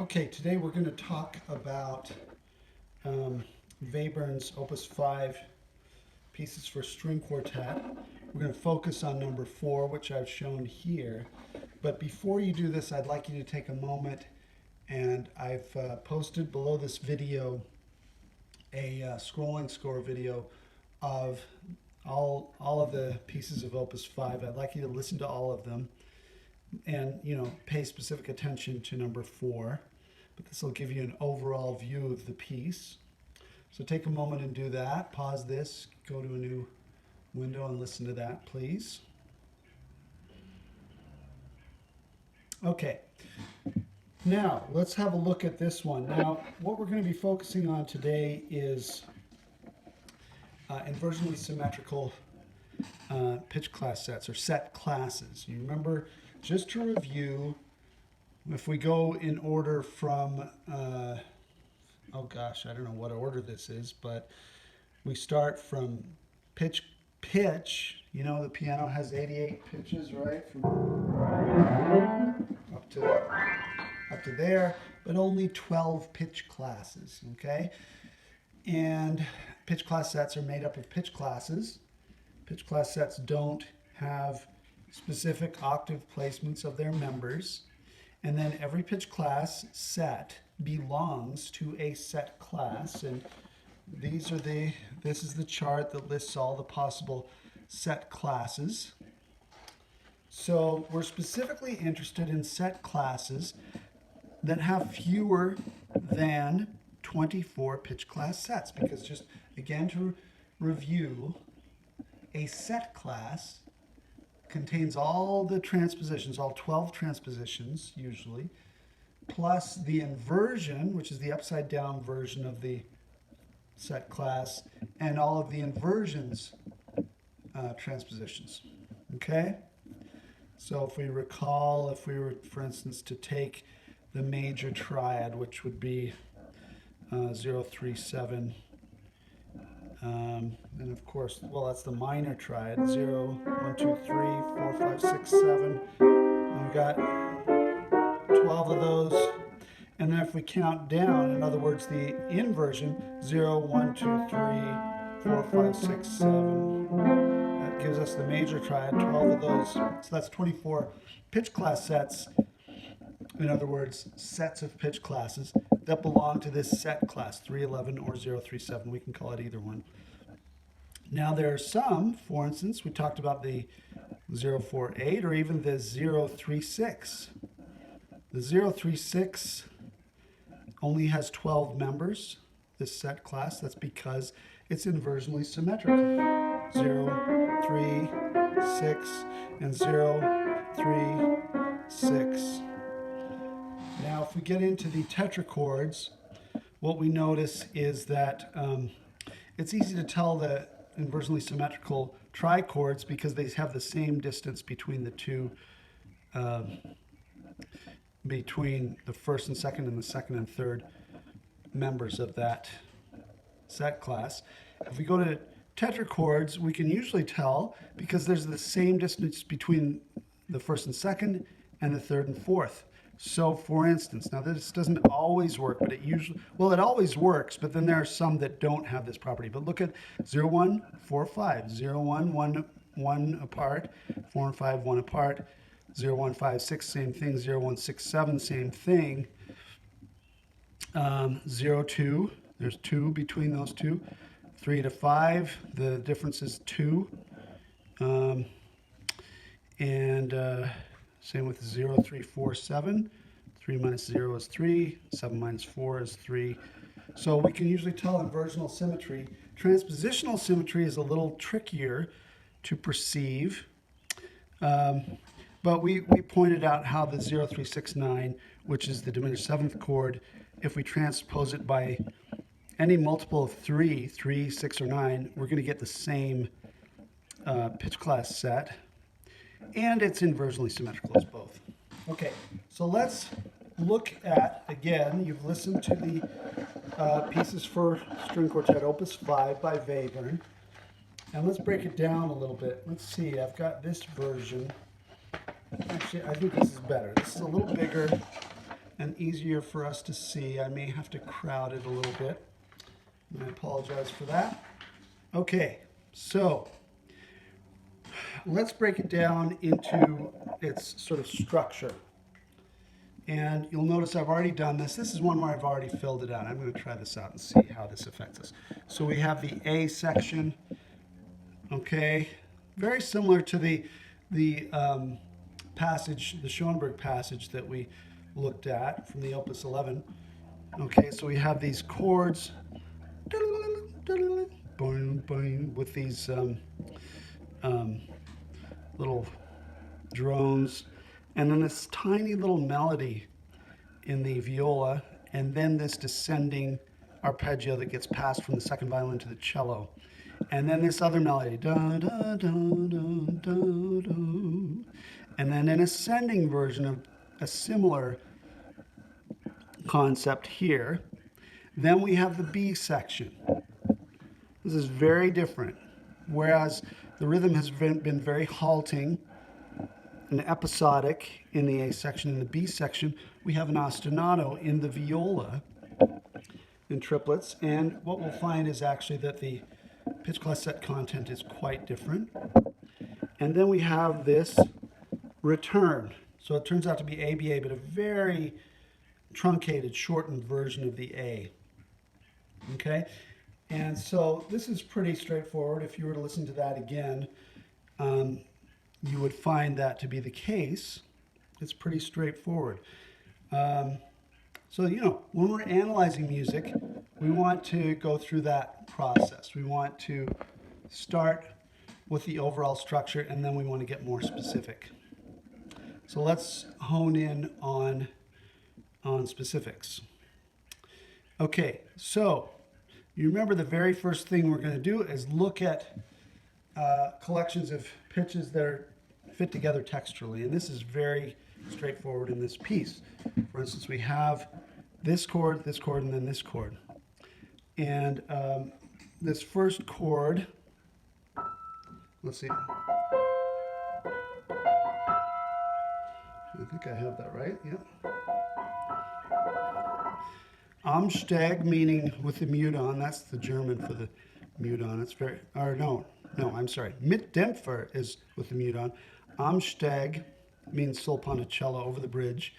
Okay, today we're going to talk about Webern's Opus 5 pieces for string quartet. We're going to focus on number 4, which I've shown here. But before you do this, I'd like you to take a moment, and I've posted below this video a scrolling score video of all of the pieces of Opus 5. I'd like you to listen to all of them and, pay specific attention to number 4. But this will give you an overall view of the piece. So take a moment and do that. Pause this, go to a new window and listen to that, please. Okay, now let's have a look at this one. Now, what we're going to be focusing on today is inversionally symmetrical pitch class sets, or set classes. You remember, just to review, if we go in order from, oh gosh, I don't know what order this is, but we start from pitch. The piano has 88 pitches, right? From up to there, but only 12 pitch classes, okay? And pitch class sets are made up of pitch classes. Pitch class sets don't have specific octave placements of their members. And then every pitch class set belongs to a set class. And this is the chart that lists all the possible set classes. So we're specifically interested in set classes that have fewer than 24 pitch class sets, because just again to review, a set class contains all the transpositions, all 12 transpositions usually, plus the inversion, which is the upside down version of the set class, and all of the inversions transpositions. Okay? So if we recall, if we were, for instance, to take the major triad, which would be 0, 3, 7, and of course, well, that's the minor triad, 0, 1, 2, 3, 4, 5, 6, 7. And we've got 12 of those. And then if we count down, in other words, the inversion, 0, 1, 2, 3, 4, 5, 6, 7. That gives us the major triad, 12 of those. So that's 24 pitch class sets. In other words, sets of pitch classes that belong to this set class, 311 or 037. We can call it either one. Now there are some, for instance, we talked about the 048 or even the 036. The 036 only has 12 members, this set class. That's because it's inversionally symmetric. 0, 3, 6, and 0, 3, 6. Now, if we get into the tetrachords, what we notice is that it's easy to tell the inversely symmetrical trichords because they have the same distance between the two, between the first and second and the second and third members of that set class. If we go to tetrachords, we can usually tell because there's the same distance between the first and second and the third and fourth. So for instance, now this doesn't always work, but it usually, well, it always works, but then there are some that don't have this property. But look at 0, 1, 4, 5, 0, 1, 1 apart, 4 and 5, 1 apart, 0, 1, 5, 6, same thing, 0, 1, 6, 7, same thing, 0, 2, there's 2 between those two, 3 to 5, the difference is 2, same with 0, 3, 4, 7. 3 minus 0 is 3. 7 minus 4 is 3. So we can usually tell inversional symmetry. Transpositional symmetry is a little trickier to perceive. But we pointed out how the 0, 3, 6, 9, which is the diminished seventh chord, if we transpose it by any multiple of 3, 6, or 9, we're going to get the same pitch class set. And it's inversely symmetrical as both. Okay, so let's look at, again, you've listened to the pieces for string quartet opus 5 by Webern. And let's break it down a little bit. Let's see, I've got this version. Actually, I think this is better. This is a little bigger and easier for us to see. I may have to crowd it a little bit. I apologize for that. Okay, so let's break it down into its sort of structure. And you'll notice I've already done this. This is one where I've already filled it out. I'm going to try this out and see how this affects us. So we have the A section, okay, very similar to the passage, the Schoenberg passage that we looked at from the Opus 11. Okay, so we have these chords with these little drones, and then this tiny little melody in the viola, and then this descending arpeggio that gets passed from the second violin to the cello, and then this other melody, da, da, da, da, da, da, and then an ascending version of a similar concept here. Then we have the B section. This is very different. Whereas the rhythm has been very halting and episodic in the A section. In the B section, we have an ostinato in the viola in triplets. And what we'll find is actually that the pitch class set content is quite different. And then we have this return. So it turns out to be ABA, but a very truncated, shortened version of the A. Okay? And so this is pretty straightforward. If you were to listen to that again, you would find that to be the case. It's pretty straightforward. So, you know, when we're analyzing music, we want to go through that process. We want to start with the overall structure, and then we want to get more specific. So let's hone in on specifics. Okay, so you remember the very first thing we're going to do is look at collections of pitches that fit together texturally, and this is very straightforward in this piece. For instance, we have this chord, and then this chord. And this first chord, let's see. I think I have that right, yeah. Amsteg, meaning with the mute on, that's the German for the mute on. It's very, or no, I'm sorry. Mitdämpfer is with the mute on. Amsteg means solponacello, over the bridge.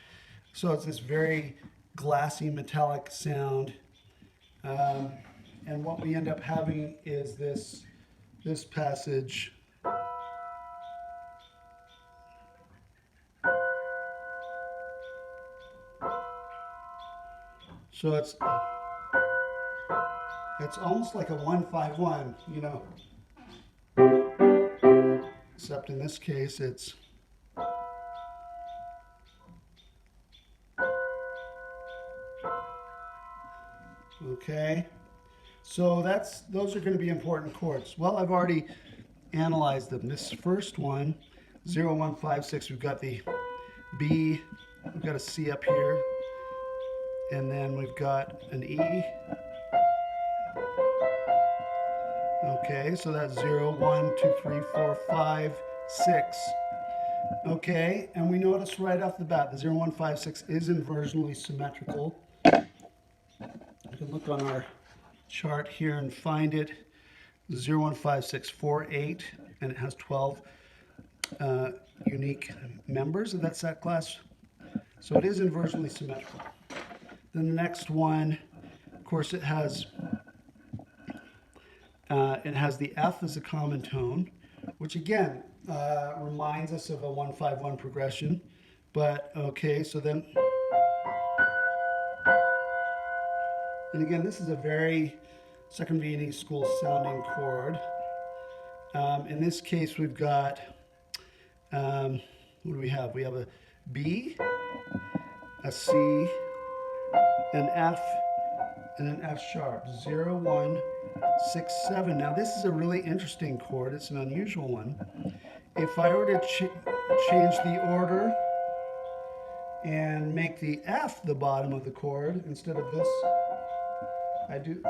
So it's this very glassy, metallic sound. And what we end up having is this passage. So it's almost like a 1-5-1, you know. Except in this case, it's okay. So those are going to be important chords. Well, I've already analyzed them. This first one, 0, 1, 5, 6, we've got the B, we've got a C up here, and then we've got an E. Okay, so that's 0, 1, 2, 3, 4, 5, 6. Okay, and we notice right off the bat the 0, 1, 5, 6 is inversionally symmetrical. You can look on our chart here and find it. 0, 1, 5, 6, 4, 8, and it has 12 unique members of that set class. So it is inversionally symmetrical. Then the next one, of course, it has the F as a common tone, which again reminds us of a 1-5-1 progression. But okay, so then, and again, this is a very Second Viennese school sounding chord. In this case, we've got, what do we have? We have a B, a C, an F, and an F sharp. 0, 1, 6, 7. Now this is a really interesting chord. It's an unusual one. If I were to change the order and make the F the bottom of the chord instead of this, I do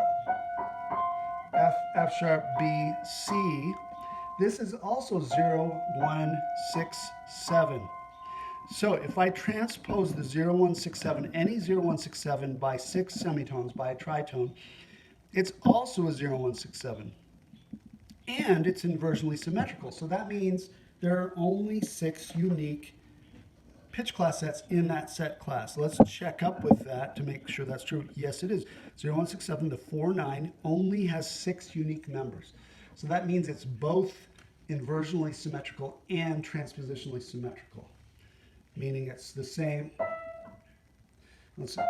F sharp, B, C. This is also 0, 1, 6, 7. So if I transpose the 0167, any 0167 by 6 semitones, by a tritone, it's also a 0167. And it's inversionally symmetrical. So that means there are only 6 unique pitch class sets in that set class. Let's check up with that to make sure that's true. Yes, it is. 0167 to 49 only has 6 unique members. So that means it's both inversionally symmetrical and transpositionally symmetrical, meaning it's the same. Let's see.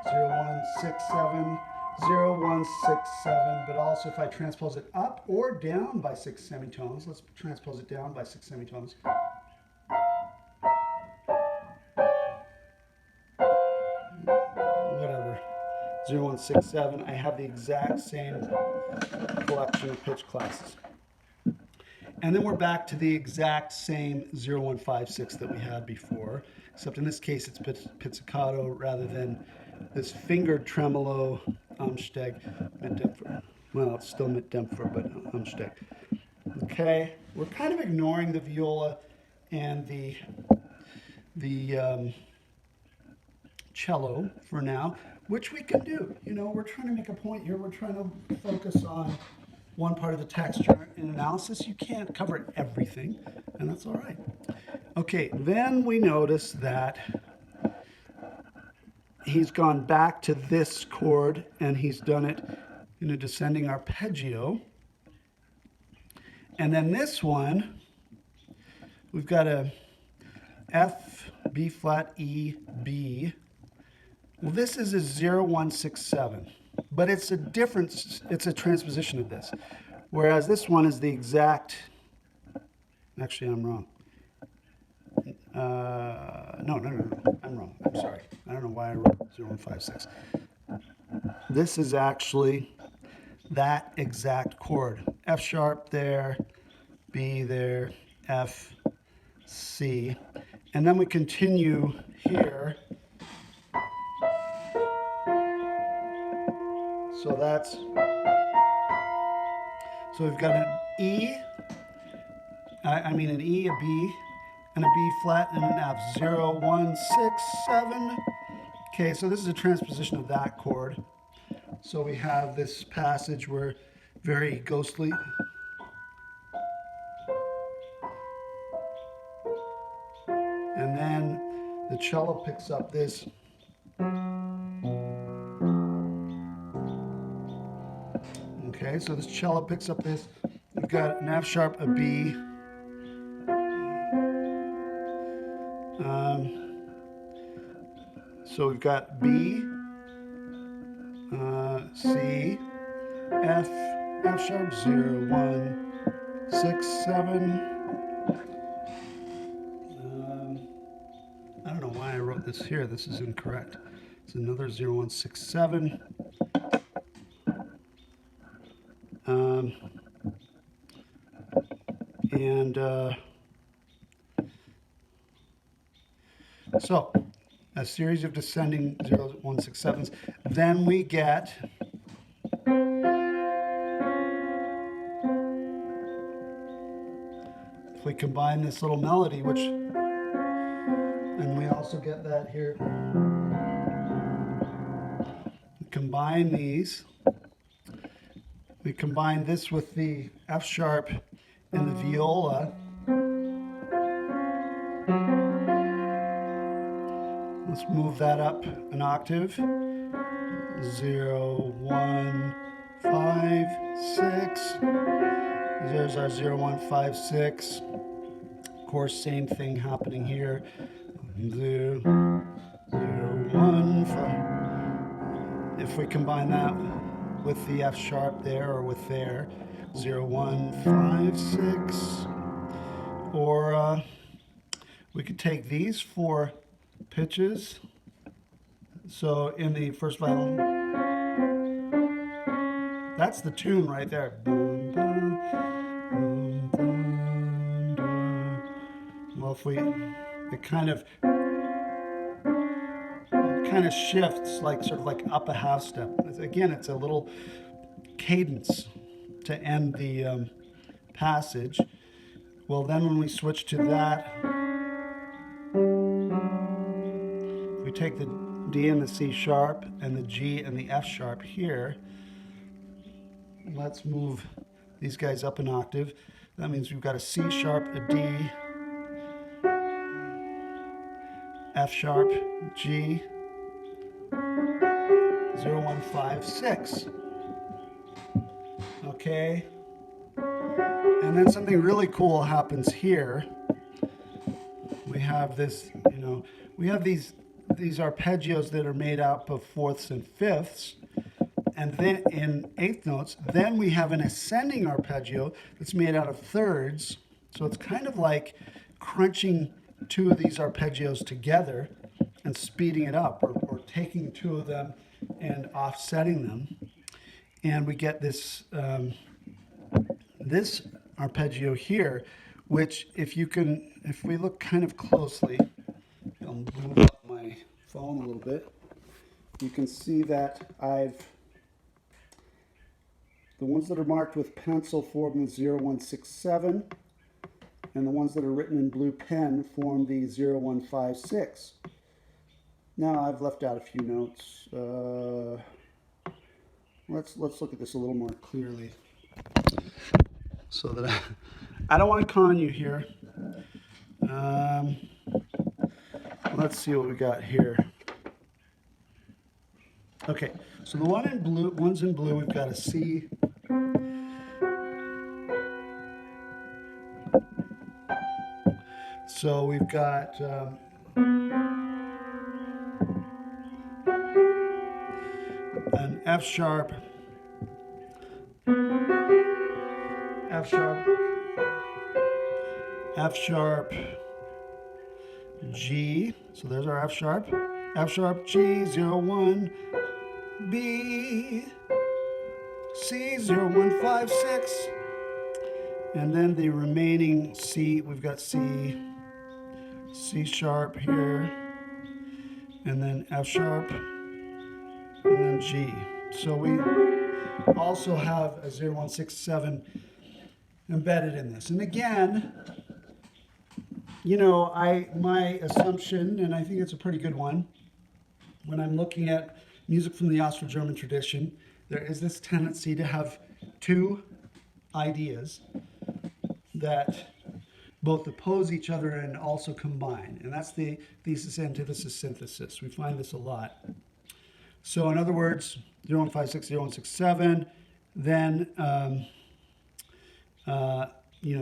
0167, 0167, but also if I transpose it up or down by 6 semitones, let's transpose it down by 6 semitones. Whatever, 0167, I have the exact same collection of pitch classes. And then we're back to the exact same 0156 that we had before, except in this case it's pizzicato rather than this fingered tremolo Umsteg Mitdämpfer. Well, it's still Mitdämpfer, but Umsteg. Okay, we're kind of ignoring the viola and the cello for now, which we can do. You know, we're trying to make a point here. We're trying to focus on one part of the texture in analysis. You can't cover everything, and that's all right. Okay, then we notice that he's gone back to this chord, and he's done it in a descending arpeggio. And then this one, we've got a F, B flat, E, B. Well, this is a 0167, but it's a difference, it's a transposition of this. Whereas this one is the exact, actually I'm wrong. No, I'm wrong, I'm sorry. I don't know why I wrote 0156. This is actually that exact chord. F sharp there, B there, F, C. And then we continue here. So we've got an E, an E, a B, and a B flat, and an F. 0, 1, 6, 7. Okay, so this is a transposition of that chord. So we have this passage where very ghostly. And then the cello picks up this. Okay, so this cello picks up this. We've got an F sharp, a B. So we've got B, C, F, F sharp, 0, 1, 6, 7. I don't know why I wrote this here. This is incorrect. It's another 0, 1, 6, 7. So a series of descending 0, 1, 6, 7s. Then we get if we combine this little melody, which, and we also get that here. We combine these. We combine this with the F sharp and the viola. Let's move that up an octave. 0, 1, 5, 6. There's our 0, 1, 5, 6. Of course, same thing happening here. 0, 0, 1, 5. If we combine that with the F sharp there or with there, 0, 1, 5, 6. Or we could take these 4 pitches. So in the first violin, that's the tune right there. Boom, boom, boom, boom, boom. Well, if we, it kind of shifts, like sort of like up a half step. Again, it's a little cadence to end the passage. Well, then when we switch to that, take the D and the C sharp and the G and the F sharp here. Let's move these guys up an octave. That means we've got a C sharp, a D, F sharp, G, 0, 1, 5, 6. Okay? And then something really cool happens here. We have this, we have these arpeggios that are made up of fourths and fifths. And then in eighth notes, then we have an ascending arpeggio that's made out of thirds. So it's kind of like crunching two of these arpeggios together and speeding it up, or taking two of them and offsetting them. And we get this, this arpeggio here, which if we look kind of closely, I'll move up my phone a little bit, you can see that the ones that are marked with pencil form the 0, 1, 6, 7, and the ones that are written in blue pen form the 0, 1, 5, 6. Now I've left out a few notes. Let's look at this a little more clearly, so that I don't want to con you here. Let's see what we got here. Okay, so the ones in blue, we've got a C. So we've got an F sharp, F sharp, F sharp, G. So there's our F sharp, G, 0, 1, B, C, 0, 1, 5, 6. And then the remaining C, we've got C, C sharp here, and then F sharp, and then G. So we also have a 0, 1, 6, 7 embedded in this. And again, my assumption, and I think it's a pretty good one, when I'm looking at music from the Austro-German tradition, there is this tendency to have two ideas that both oppose each other and also combine. And that's the thesis, antithesis, synthesis. We find this a lot. So in other words, 0, 1, 5, 6, 0, 1, 6, 7, then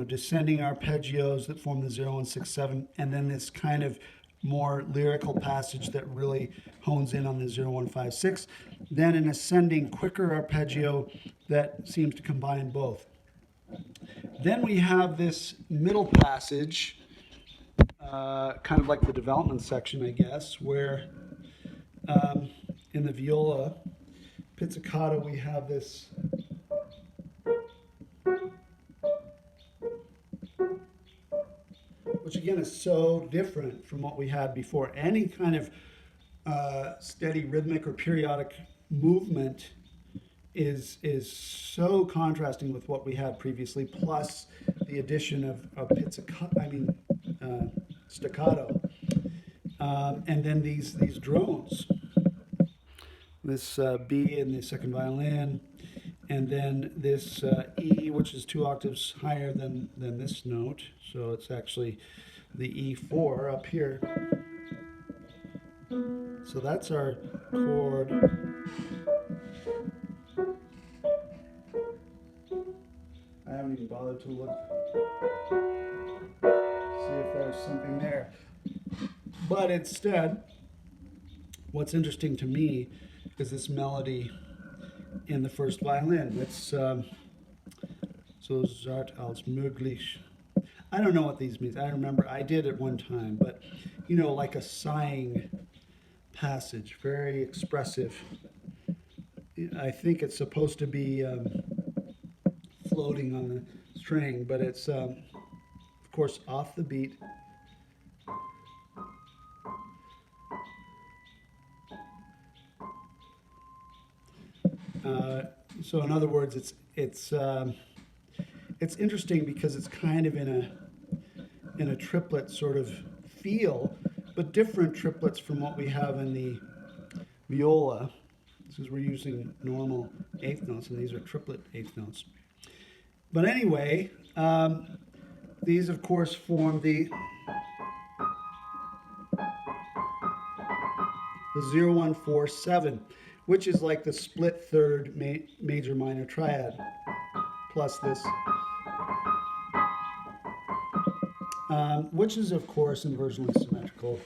descending arpeggios that form the 0, 1, 6, 7, and then this kind of more lyrical passage that really hones in on the 0, 1, 5, 6. Then an ascending, quicker arpeggio that seems to combine both. Then we have this middle passage, kind of like the development section, I guess, where in the viola pizzicato we have this which again is so different from what we had before. Any kind of steady rhythmic or periodic movement is so contrasting with what we had previously, plus the addition of staccato, and then these drones, this B in the second violin, and then this E, which is 2 octaves higher than this note, so it's actually the E4 up here. So that's our chord. I haven't even bothered to look, see if there's something there. But instead, what's interesting to me is this melody in the first violin. It's so zart als möglich. I don't know what these mean. I remember I did at one time, but like a sighing passage, very expressive. I think it's supposed to be floating on the string, but it's of course off the beat. So in other words, it's interesting because it's kind of in a triplet sort of feel, but different triplets from what we have in the viola. This is we're using normal eighth notes, and these are triplet eighth notes. But anyway, these of course form the 0-1-4-7, which is like the split third major minor triad, plus this, which is of course inversely symmetrical.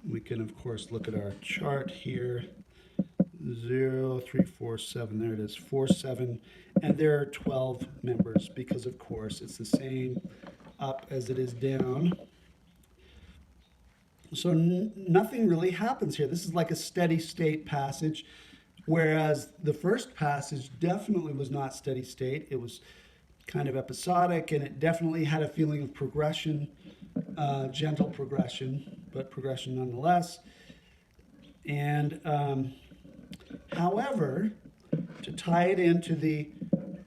We can of course look at our chart here. 0, 3, 4, 7. There it is, 4, 7, and there are 12 members because of course it's the same up as it is down. So nothing really happens here. This is like a steady state passage, whereas the first passage definitely was not steady state. It was kind of episodic, and it definitely had a feeling of progression, gentle progression, but progression nonetheless. And however, to tie it into the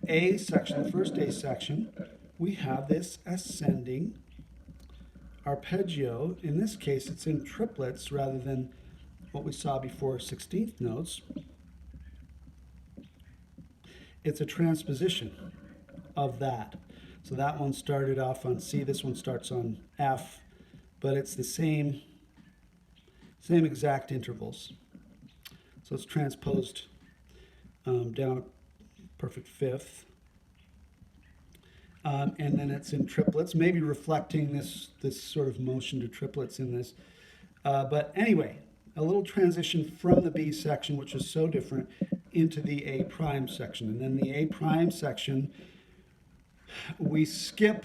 A section, the first A section, we have this ascending arpeggio. In this case, it's in triplets rather than what we saw before, 16th notes. It's a transposition of that. So that one started off on C, this one starts on F, but it's the same exact intervals. So it's transposed down a perfect fifth. And then it's in triplets, maybe reflecting this sort of motion to triplets in this. But anyway, a little transition from the B section, which is so different, into the A prime section. And then the A prime section, we skip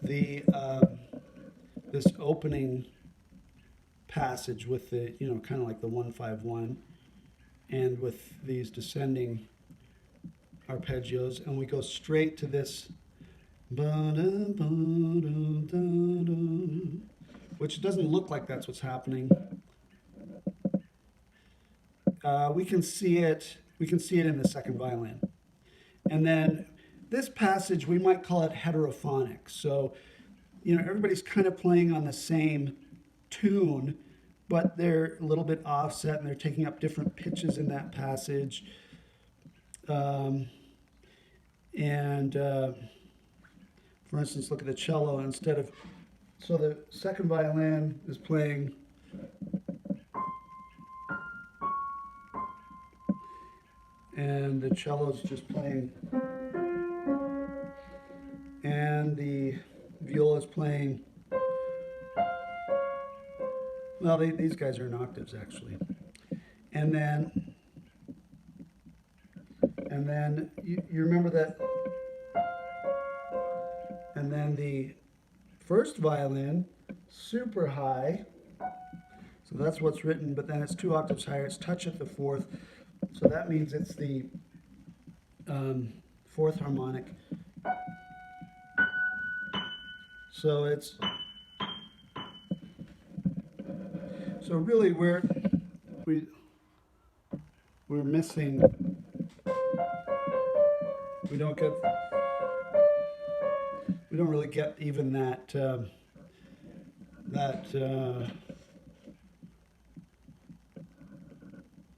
the this opening passage with the, kind of like the 1-5-1, and with these descending arpeggios, and we go straight to this, which doesn't look like that's what's happening. We can see it in the second violin. And then this passage, we might call it Hetero Phonics. So, everybody's kind of playing on the same tune, but they're a little bit offset, and they're taking up different pitches in that passage. For instance, look at the cello. So the second violin is playing and the cello's just playing, and the viola's playing. Well, these guys are in octaves actually, and then you remember that, and then the first violin, super high, so that's what's written, but then it's 2 octaves higher, it's touch at the fourth, so that means it's the fourth harmonic. So really we're missing. We don't really get even that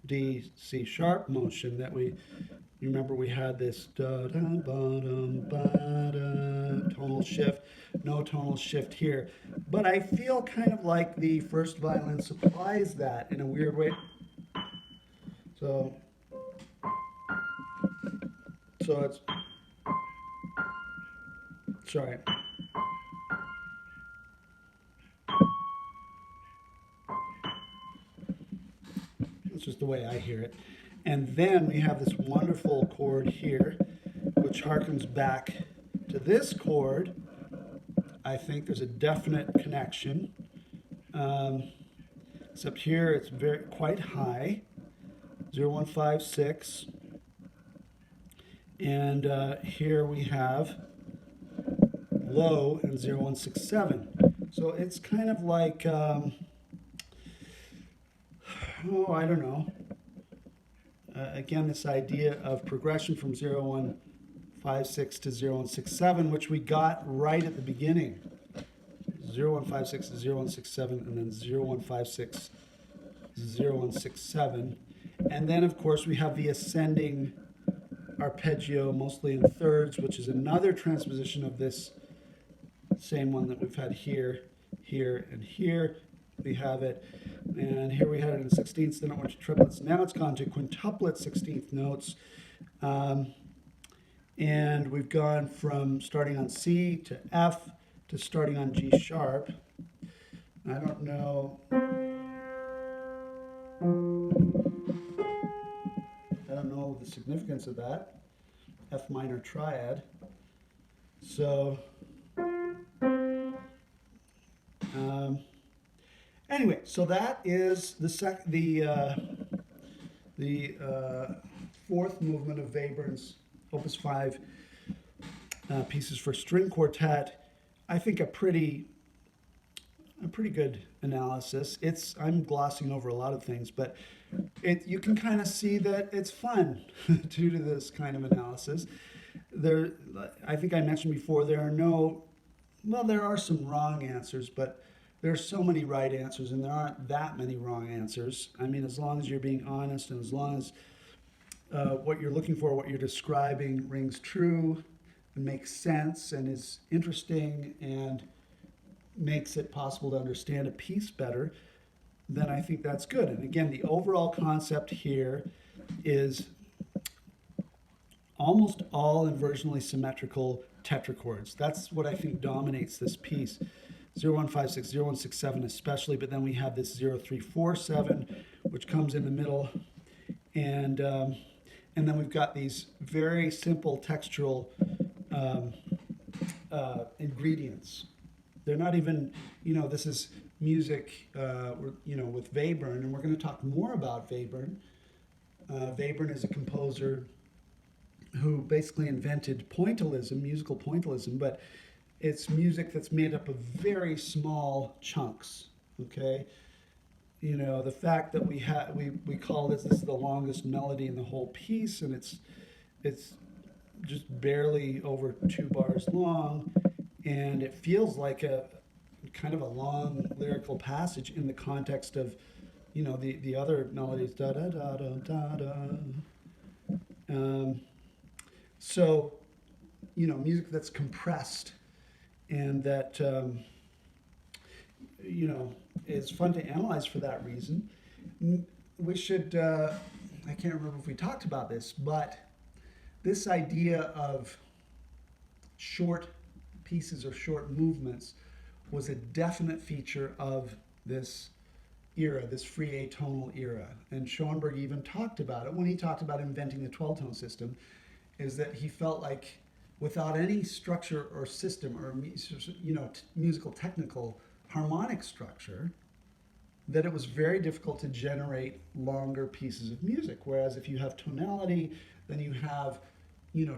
D C sharp motion that you remember we had this tonal shift, no tonal shift here. But I feel kind of like the first violin supplies that in a weird way. So it's, sorry. It's just the way I hear it. And then we have this wonderful chord here, which harkens back to this chord. I think there's a definite connection. Except here it's quite high, 0-1-5-6. And here we have low and 0-1-6-7. So it's kind of like, I don't know. Again, this idea of progression from 0-1-5-6 to 0-1-6-7, which we got right at the beginning. 0156, 0167, and then 0156, 0167. And then, of course, we have the ascending arpeggio, mostly in thirds, which is another transposition of this same one that we've had here, here, and here. We have it, and here we had it in sixteenths, then it went to triplets. Now it's gone to quintuplet 16th notes. And we've gone from starting on C to F to starting on G sharp. I don't know. I don't know the significance of that. F minor triad. So, anyway, so that is the fourth movement of Webern's Opus 5 pieces for string quartet. I think a pretty good analysis. I'm glossing over a lot of things, but you can kind of see that it's fun to do this kind of analysis. I think I mentioned before, there are some wrong answers, but there's so many right answers, and there aren't that many wrong answers. I mean, as long as you're being honest, and as long as what you're looking for, what you're describing, rings true and makes sense and is interesting and makes it possible to understand a piece better, then I think that's good. And again, the overall concept here is almost all inversionally symmetrical tetrachords. That's what I think dominates this piece. 0156, 0167 especially, but then we have this 0347, which comes in the middle, and then we've got these very simple textural ingredients. They're not even, this is music, with Webern, and we're going to talk more about Webern. Webern is a composer who basically invented pointillism, musical pointillism, but it's music that's made up of very small chunks, okay? The fact that we call this is the longest melody in the whole piece, and it's just barely over 2 bars long, and it feels like a kind of a long lyrical passage in the context of, the other melodies, da da da da da da. So, music that's compressed and that is fun to analyze for that reason. We should, I can't remember if we talked about this, but this idea of short pieces or short movements was a definite feature of this era, this free atonal era. And Schoenberg even talked about it when he talked about inventing the 12-tone system, is that he felt like without any structure or system or musical technical harmonic structure, that it was very difficult to generate longer pieces of music. Whereas if you have tonality, then you have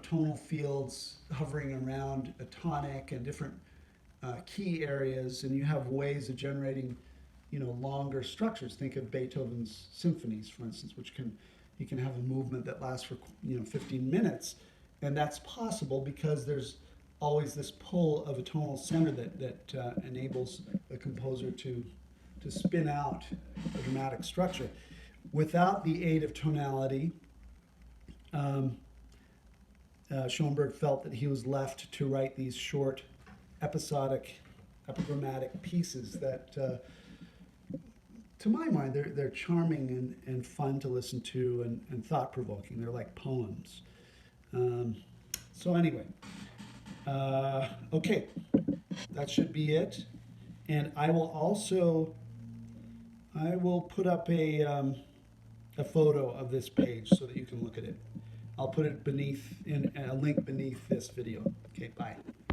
tonal fields hovering around a tonic and different key areas, and you have ways of generating longer structures. Think of Beethoven's symphonies, for instance, which you can have a movement that lasts for 15 minutes, and that's possible because there's always this pull of a tonal center that enables a composer to spin out a dramatic structure. Without the aid of tonality, Schoenberg felt that he was left to write these short, episodic, epigrammatic pieces that, to my mind, they're charming and fun to listen to and thought-provoking. They're like poems. So anyway, okay, that should be it. And I will put up a photo of this page so that you can look at it. I'll put it in a link beneath this video. Okay, bye.